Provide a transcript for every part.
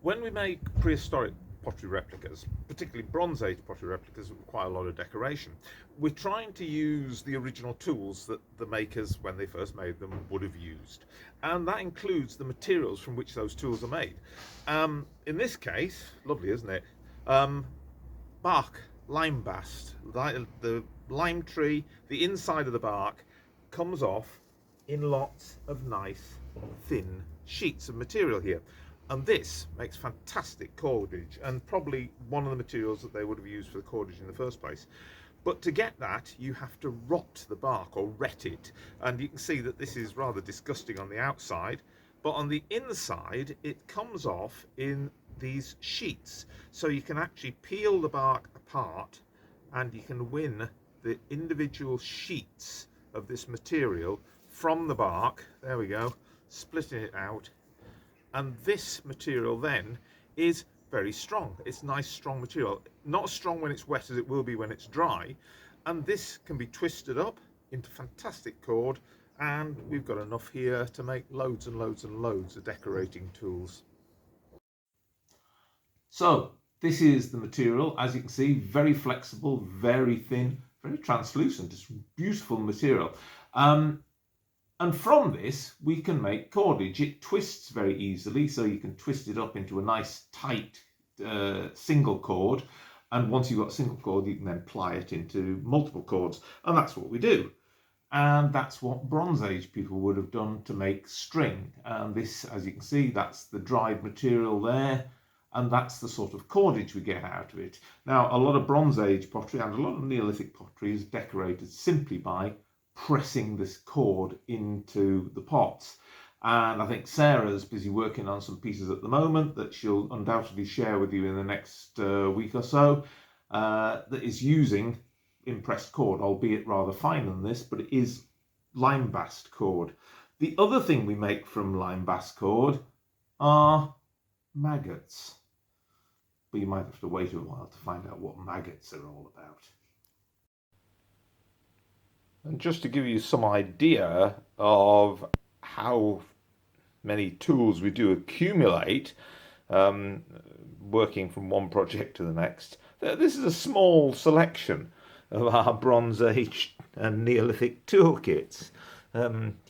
When we make prehistoric pottery replicas, particularly Bronze Age pottery replicas with quite a lot of decoration, we're trying to use the original tools that the makers, when they first made them, would have used. And that includes the materials from which those tools are made. In this case, lovely, isn't it? Bark, lime bast, the lime tree, the inside of the bark comes off in lots of nice thin sheets of material here. And this makes fantastic cordage, and probably one of the materials that they would have used for the cordage in the first place. But to get that, you have to rot the bark or ret it. And you can see that this is rather disgusting on the outside, but on the inside, it comes off in these sheets. So you can actually peel the bark apart and you can win the individual sheets of this material from the bark. There we go, splitting it out. And this material then is very strong. It's nice, strong material. Not as strong when it's wet as it will be when it's dry. And this can be twisted up into fantastic cord. And we've got enough here to make loads and loads and loads of decorating tools. So this is the material. As you can see, very flexible, very thin, very translucent. It's beautiful material. And from this, we can make cordage. It twists very easily, so you can twist it up into a nice, tight single cord. And once you've got a single cord, you can then ply it into multiple cords. And that's what we do. And that's what Bronze Age people would have done to make string. And this, as you can see, that's the dried material there. And that's the sort of cordage we get out of it. Now, a lot of Bronze Age pottery and a lot of Neolithic pottery is decorated simply by pressing this cord into the pots. And I think Sarah's busy working on some pieces at the moment that she'll undoubtedly share with you in the next week or so, that is using impressed cord, albeit rather fine than this, but it is lime bast cord. The other thing we make from lime bast cord are maggots. But you might have to wait a while to find out what maggots are all about. And just to give you some idea of how many tools we do accumulate, working from one project to the next, this is a small selection of our Bronze Age and Neolithic toolkits.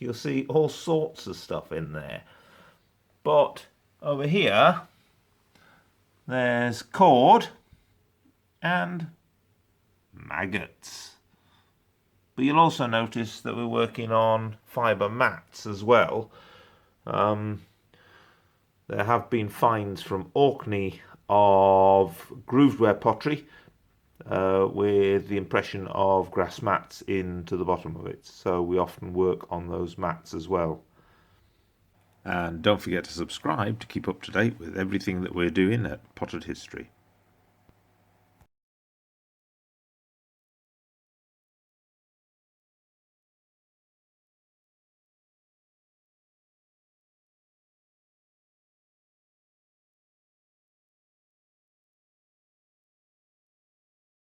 You'll see all sorts of stuff in there. But over here, there's cord and maggots. But you'll also notice that we're working on fibre mats as well. There have been finds from Orkney of grooved ware pottery with the impression of grass mats into the bottom of it. So we often work on those mats as well. And don't forget to subscribe to keep up to date with everything that we're doing at Pottered History.